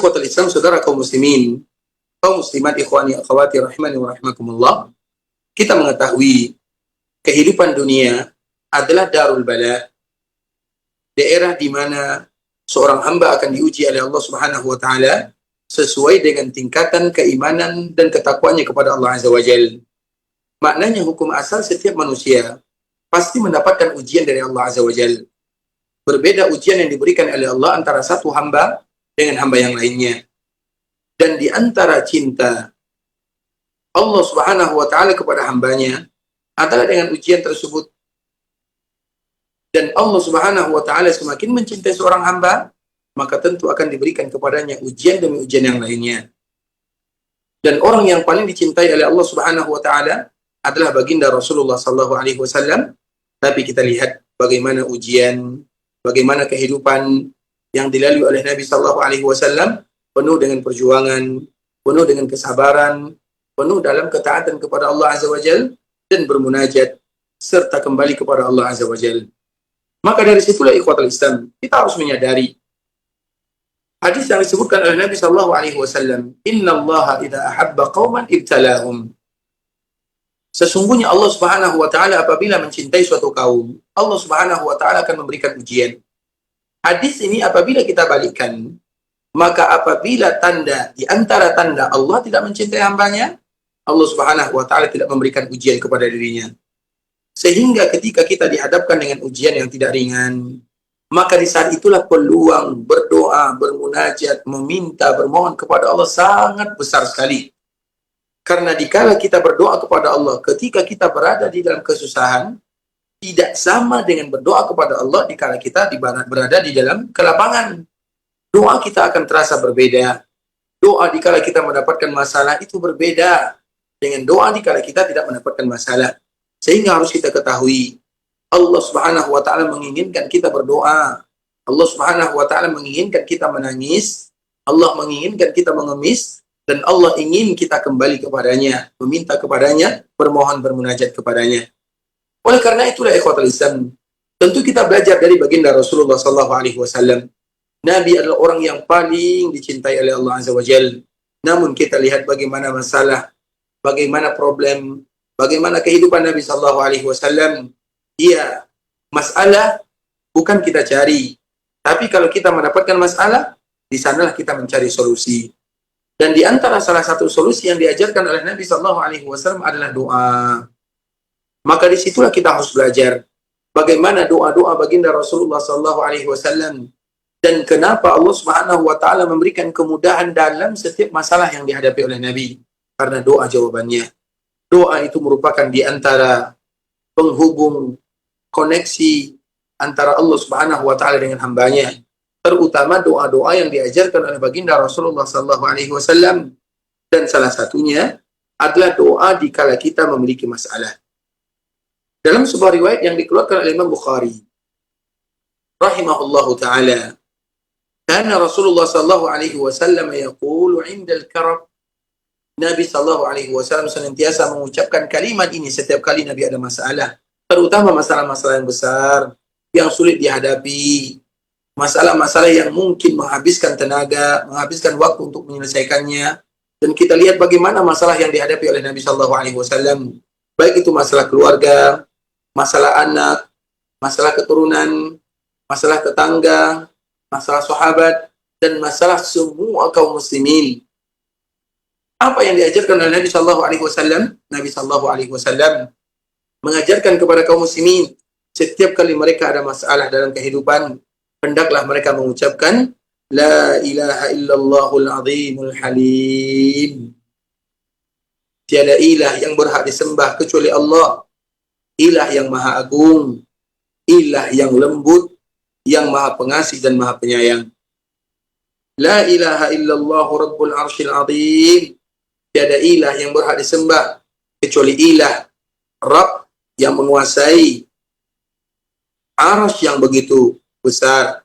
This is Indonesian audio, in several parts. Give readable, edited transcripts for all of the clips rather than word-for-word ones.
Ikhwatul Islam, saudara kaum muslimin, kaum muslimat, ikhwani akhwati rahimani wa rahimakumullah. Kita mengetahui kehidupan dunia adalah darul bala, daerah di mana seorang hamba akan diuji oleh Allah Subhanahu wa taala sesuai dengan tingkatan keimanan dan ketakwaannya kepada Allah Azza wa Jalla. Maknanya hukum asal setiap manusia pasti mendapatkan ujian dari Allah Azza wa Jalla. Berbeda ujian yang diberikan oleh Allah antara satu hamba dengan hamba yang lainnya. Dan di antara cinta Allah Subhanahu wa taala kepada hambanya adalah dengan ujian tersebut. Dan Allah Subhanahu wa taala semakin mencintai seorang hamba, maka tentu akan diberikan kepadanya ujian demi ujian yang lainnya. Dan orang yang paling dicintai oleh Allah Subhanahu wa taala adalah baginda Rasulullah sallallahu alaihi wasallam. Tapi kita lihat bagaimana ujian, bagaimana kehidupan yang dilalui oleh Nabi sallallahu alaihi wasallam, penuh dengan perjuangan, penuh dengan kesabaran, penuh dalam ketaatan kepada Allah Azza wa Jalla dan bermunajat serta kembali kepada Allah Azza wa Jalla. Maka dari situlah ikhwatul Islam, kita harus menyadari hadis yang disebutkan oleh Nabi sallallahu alaihi wasallam, "Innallaha idza ahabba qauman ibtalahum." Sesungguhnya Allah Subhanahu wa taala apabila mencintai suatu kaum, Allah Subhanahu wa taala akan memberikan ujian. Hadis ini apabila kita balikkan, maka apabila tanda di antara tanda Allah tidak mencintai hambanya, Allah Subhanahu wa taala tidak memberikan ujian kepada dirinya. Sehingga ketika kita dihadapkan dengan ujian yang tidak ringan, maka di saat itulah peluang berdoa, bermunajat, meminta, bermohon kepada Allah sangat besar sekali. Karena dikala kita berdoa kepada Allah ketika kita berada di dalam kesusahan, tidak sama dengan berdoa kepada Allah dikala kita berada di dalam kelapangan. Doa kita akan terasa berbeda. Doa dikala kita mendapatkan masalah itu berbeda dengan doa dikala kita tidak mendapatkan masalah. Sehingga harus kita ketahui, Allah Subhanahu wa taala menginginkan kita berdoa. Allah Subhanahu wa taala menginginkan kita menangis. Allah menginginkan kita mengemis. Dan Allah ingin kita kembali kepadanya, meminta kepadanya, bermohon, bermunajat kepadanya. Oleh karena itulah ikhwatul Islam, tentu kita belajar dari baginda Rasulullah sallallahu alaihi wasallam. Nabi adalah orang yang paling dicintai oleh Allah Azza wa Jalla. Namun kita lihat bagaimana masalah, bagaimana problem, bagaimana kehidupan Nabi sallallahu alaihi wasallam. Iya, masalah bukan kita cari, tapi kalau kita mendapatkan masalah, di sanalah kita mencari solusi. Dan di antara salah satu solusi yang diajarkan oleh Nabi sallallahu alaihi wasallam adalah doa. Maka disitulah kita harus belajar bagaimana doa-doa baginda Rasulullah sallallahu alaihi wasallam dan kenapa Allah Subhanahu wa taala memberikan kemudahan dalam setiap masalah yang dihadapi oleh Nabi. Karena doa jawabannya. Doa itu merupakan di antara penghubung koneksi antara Allah Subhanahu wa taala dengan hambanya. Terutama doa-doa yang diajarkan oleh baginda Rasulullah sallallahu alaihi wasallam, dan salah satunya adalah doa dikala kita memiliki masalah. Dalam sebuah riwayat yang dikeluarkan oleh Imam Bukhari rahimahullahu taala, kana Rasulullah sallallahu alaihi wasallam yaqulu 'inda al-karb, Nabi sallallahu alaihi wasallam senantiasa mengucapkan kalimat ini setiap kali Nabi ada masalah, terutama masalah-masalah yang besar yang sulit dihadapi. Masalah-masalah yang mungkin menghabiskan tenaga, menghabiskan waktu untuk menyelesaikannya. Dan kita lihat bagaimana masalah yang dihadapi oleh Nabi sallallahu alaihi wasallam. Baik itu masalah keluarga, masalah anak, masalah keturunan, masalah tetangga, masalah sahabat, dan masalah semua kaum muslimin. Apa yang diajarkan oleh Nabi sallallahu alaihi wasallam? Nabi sallallahu alaihi wasallam mengajarkan kepada kaum muslimin, setiap kali mereka ada masalah dalam kehidupan, hendaklah mereka mengucapkan La ilaha illallahul azimul halim. Tiada ilah yang berhak disembah kecuali Allah, ilah yang maha agung, ilah yang lembut, yang maha pengasih dan maha penyayang. La ilaha illallahu rabbul arshil azim. Tiada ilah yang berhak disembah kecuali ilah Rabb yang menguasai arsy yang begitu besar.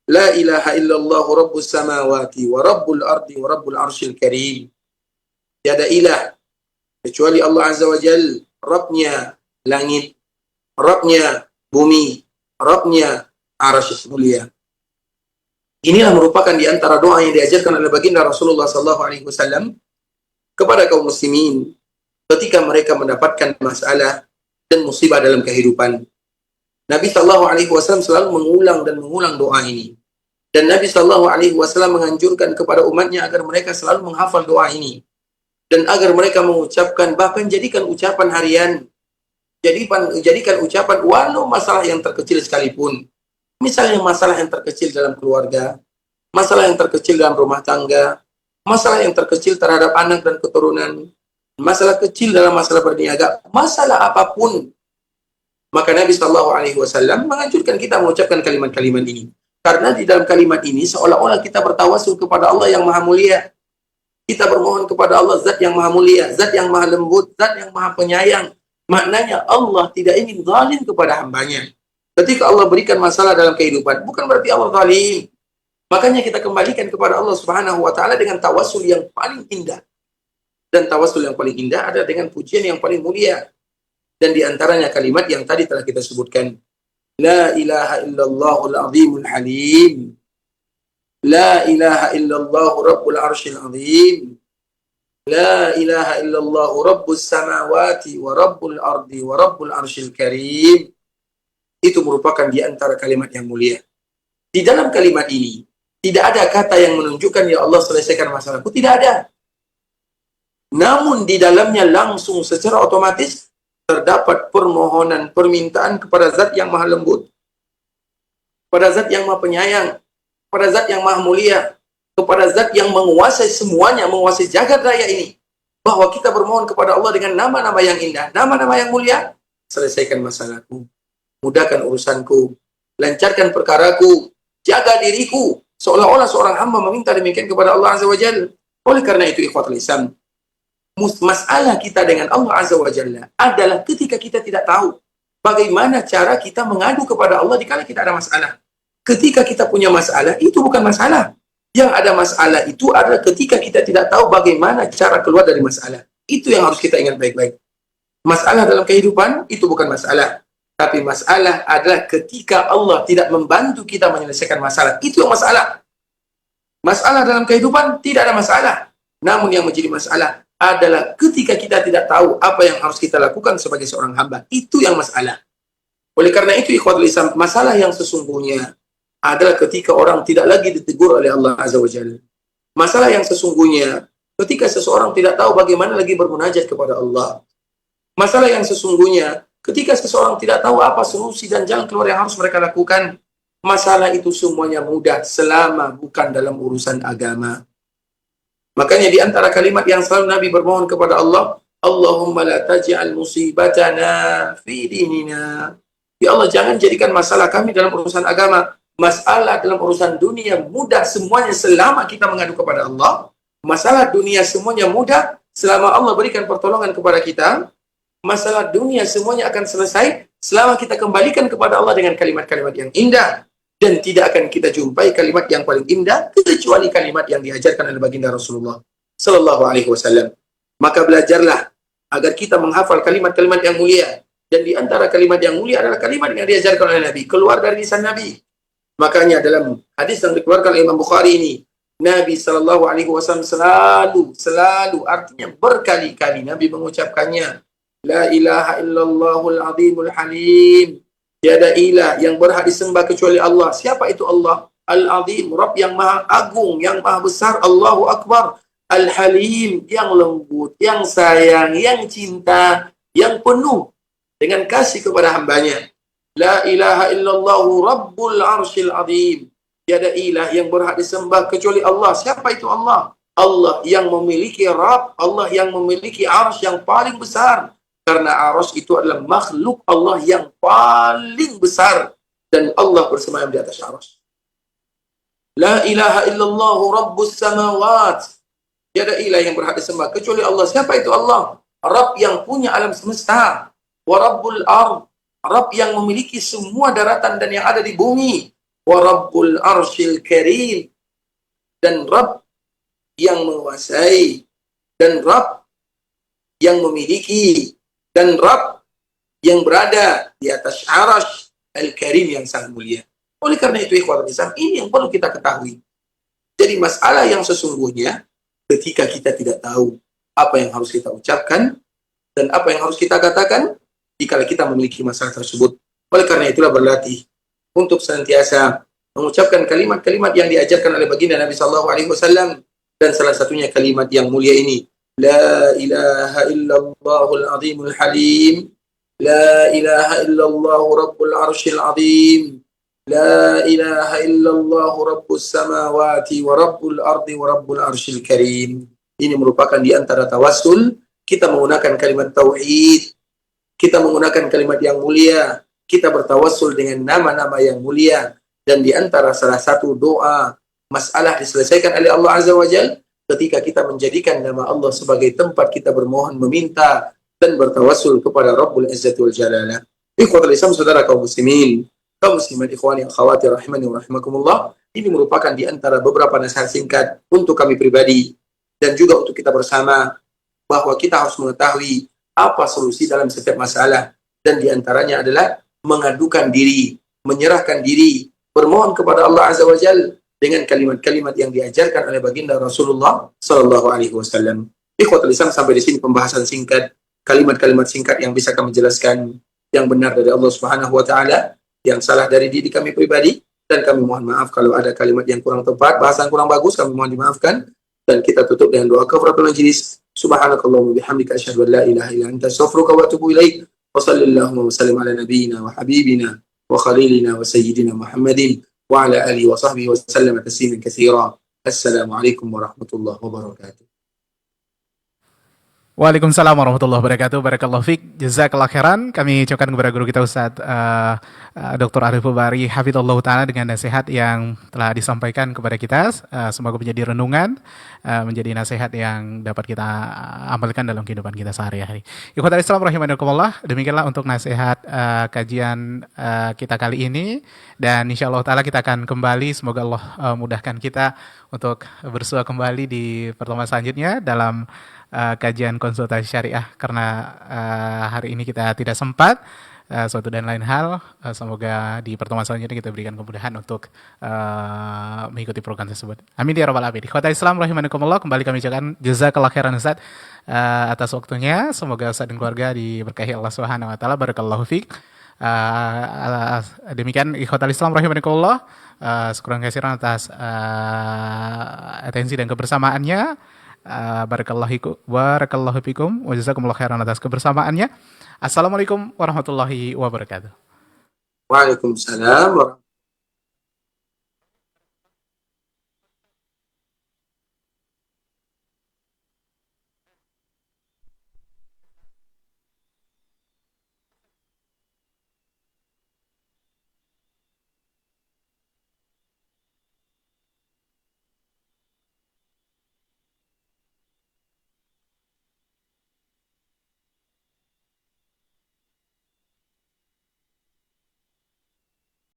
La ilaha illallah rabbus samawati wa rabbul ardi wa rabbul arsyil karim. Tiada ilah kecuali Allah Azza wa Jalla, Rabbnya langit, Rabbnya bumi, Rabbnya arsy mulia. Inilah merupakan di antara doa yang diajarkan oleh baginda Rasulullah SAW kepada kaum muslimin ketika mereka mendapatkan masalah dan musibah dalam kehidupan. Nabi SAW selalu mengulang dan mengulang doa ini. Dan Nabi SAW menganjurkan kepada umatnya agar mereka selalu menghafal doa ini. Dan agar mereka mengucapkan, bahkan jadikan ucapan harian. Jadikan ucapan walau masalah yang terkecil sekalipun. Misalnya masalah yang terkecil dalam keluarga, masalah yang terkecil dalam rumah tangga, masalah yang terkecil terhadap anak dan keturunan, masalah kecil dalam masalah berniaga, masalah apapun. Maka Nabi SAW menganjurkan kita mengucapkan kalimat-kalimat ini. Karena di dalam kalimat ini seolah-olah kita bertawasul kepada Allah yang maha mulia. Kita bermohon kepada Allah zat yang maha mulia, zat yang maha lembut, zat yang maha penyayang. Maknanya Allah tidak ingin zalim kepada hambanya. Ketika Allah berikan masalah dalam kehidupan, bukan berarti Allah zalim. Makanya kita kembalikan kepada Allah Subhanahu wa taala dengan tawasul yang paling indah. Dan tawasul yang paling indah adalah dengan pujian yang paling mulia. Dan di antaranya kalimat yang tadi telah kita sebutkan. La ilaha illallahul azimul halim. La ilaha illallah rabbul arshil azim. La ilaha illallah rabbus samawati wa rabbul ardi wa rabbul arshil karim. Itu merupakan di antara kalimat yang mulia. Di dalam kalimat ini, tidak ada kata yang menunjukkan ya Allah selesaikan masalahku. Tidak ada. Namun di dalamnya langsung secara otomatis terdapat permohonan, permintaan kepada zat yang maha lembut, kepada zat yang maha penyayang, kepada zat yang maha mulia, kepada zat yang menguasai semuanya, menguasai jagat raya ini. Bahwa kita bermohon kepada Allah dengan nama-nama yang indah, nama-nama yang mulia. Selesaikan masalahku, mudahkan urusanku, lancarkan perkaraku, jaga diriku. Seolah-olah seorang hamba meminta demikian kepada Allah Azza wa Jalla. Oleh karena itu ikhwatul Islam, masalah kita dengan Allah Azza wa Jalla adalah ketika kita tidak tahu bagaimana cara kita mengadu kepada Allah dikala kita ada masalah. Ketika kita punya masalah, itu bukan masalah. Yang ada masalah itu adalah ketika kita tidak tahu bagaimana cara keluar dari masalah. Itu yang harus kita ingat baik-baik. Masalah dalam kehidupan, itu bukan masalah. Tapi masalah adalah ketika Allah tidak membantu kita menyelesaikan masalah. Itu yang masalah. Masalah dalam kehidupan tidak ada masalah. Namun yang menjadi masalah adalah ketika kita tidak tahu apa yang harus kita lakukan sebagai seorang hamba. Itu yang masalah. Oleh karena itu, ikhwatul Islam, masalah yang sesungguhnya adalah ketika orang tidak lagi ditegur oleh Allah Azza wa Jalla. Masalah yang sesungguhnya ketika seseorang tidak tahu bagaimana lagi bermunajat kepada Allah. Masalah yang sesungguhnya ketika seseorang tidak tahu apa solusi dan jalan keluar yang harus mereka lakukan. Masalah itu semuanya mudah selama bukan dalam urusan agama. Makanya di antara kalimat yang selalu Nabi bermohon kepada Allah, Allahumma la taj'al musibatana fi dinina. Ya Allah, jangan jadikan masalah kami dalam urusan agama. Masalah dalam urusan dunia mudah semuanya selama kita mengadu kepada Allah. Masalah dunia semuanya mudah selama Allah berikan pertolongan kepada kita. Masalah dunia semuanya akan selesai selama kita kembalikan kepada Allah dengan kalimat-kalimat yang indah. Dan tidak akan kita jumpai kalimat yang paling indah kecuali kalimat yang diajarkan oleh baginda Rasulullah Sallallahu Alaihi Wasallam. Maka belajarlah agar kita menghafal kalimat-kalimat yang mulia. Dan di antara kalimat yang mulia adalah kalimat yang diajarkan oleh Nabi, keluar dari lisan Nabi. Makanya dalam hadis yang dikeluarkan oleh Imam Bukhari ini, Nabi Sallallahu Alaihi Wasallam selalu artinya berkali-kali Nabi mengucapkannya, La ilaha illallahul azimul halim. Tiada ilah yang berhak disembah kecuali Allah. Siapa itu Allah? Al-Azim, Rabb yang maha agung, yang maha besar. Allahu Akbar. Al-Halim, yang lembut, yang sayang, yang cinta, yang penuh dengan kasih kepada hambanya. La ilaha illallahu Rabbul Arshil Azim. Tiada ilah yang berhak disembah kecuali Allah. Siapa itu Allah? Allah yang memiliki Rabb, Allah yang memiliki Arsh yang paling besar. Karena Arsh itu adalah makhluk Allah yang paling besar. Dan Allah bersemayam di atas Arsh. La ilaha illallah Rabbus samawat. Tiada ilah yang berhak disembah kecuali Allah. Siapa itu Allah? Rabb yang punya alam semesta. Wa Rabbul Ard. Rabb yang memiliki semua daratan dan yang ada di bumi. Wa Rabbul Arshil Karim. Dan Rabb yang menguasai. Dan Rabb yang memiliki. Dan Rabb yang berada di atas Arsh Al-Karim yang sangat mulia. Oleh karena itu, ikhwatul Islam, ini yang perlu kita ketahui. Jadi masalah yang sesungguhnya, ketika kita tidak tahu apa yang harus kita ucapkan dan apa yang harus kita katakan, jika kita memiliki masalah tersebut. Oleh karena itulah berlatih untuk senantiasa mengucapkan kalimat-kalimat yang diajarkan oleh baginda Nabi Sallallahu Alaihi Wasallam, dan salah satunya kalimat yang mulia ini, La ilaha illallahul azimul halim, La ilaha illallah rabbul arshil azim, La ilaha illallah rabbus samawati wa rabbul ardi wa rabbul arshil karim. Ini merupakan di antara tawassul, kita menggunakan kalimat tauhid, kita menggunakan kalimat yang mulia, kita bertawassul dengan nama-nama yang mulia, dan di antara salah satu doa masalah diselesaikan oleh Allah Azza wa Jalla ketika kita menjadikan nama Allah sebagai tempat kita bermohon, meminta dan bertawassul kepada Rabbul Izzati wal Jalalah. Ikhwatul Islam, saudara kaum muslimin, kaum muslimat, ikhwani akhwati rahimani wa rahimakumullah, ini merupakan di antara beberapa nasihat singkat untuk kami pribadi dan juga untuk kita bersama, bahwa kita harus mengetahui apa solusi dalam setiap masalah, dan di antaranya adalah mengadukan diri, menyerahkan diri, bermohon kepada Allah Azza wa Jalla dengan kalimat-kalimat yang diajarkan oleh baginda Rasulullah Sallallahu Alaihi Wasallam. Ikhwatul Islam, sampai di sini pembahasan singkat, kalimat-kalimat singkat yang bisa kami jelaskan, yang benar dari Allah Subhanahu Wa Taala, yang salah dari diri kami pribadi, dan kami mohon maaf kalau ada kalimat yang kurang tepat, bahasan kurang bagus, kami mohon dimaafkan. Dan kita tutup dengan doa kafaratul majlis. Subhanakallahumma bihamdika asyhadu an la ilaha illa anta astaghfiruka wa atubu ilaik. Wa sallallahu wa sallim ala nabiyyina wa habibina wa khalilina wa sayyidina Muhammadin wa ala alihi wa sahbihi wa sallam tasliman katsira. Assalamualaikum warahmatullahi wabarakatuh. Waalaikumsalam warahmatullahi wabarakatuh. Barakallahu fiik. Jazakallahu khairan. Kami ucapkan kepada guru kita Ustaz Dr. Arif Bari hafizallahu taala dengan nasihat yang telah disampaikan kepada kita. Semoga menjadi renungan, menjadi nasihat yang dapat kita amalkan dalam kehidupan kita sehari-hari. Ikhwatul Islam rahimakumullah. Demikianlah untuk nasihat kajian kita kali ini, dan insyaallah taala kita akan kembali, semoga Allah mudahkan kita untuk bersua kembali di pertemuan selanjutnya dalam kajian konsultasi syariah, karena hari ini kita tidak sempat suatu dan lain hal. Semoga di pertemuan selanjutnya kita berikan kemudahan untuk mengikuti program tersebut. Amin ya rabbal alamin. Ikhwatul Islam rahimakumullah, kembali kami ucapkan jazakallahu khairan Ustaz atas waktunya. Semoga Ustaz dan keluarga diberkahi Allah Subhanahu wa taala. Barakallahu fiik. Demikian ikhwatul Islam rahimakumullah, sekurang kesiran atas atensi dan kebersamaannya. Barakallahu fikum wa jazakumullahu khairan atas kebersamaannya. Assalamualaikum warahmatullahi wabarakatuh. Waalaikumsalam warahmatullahi wabarakatuh.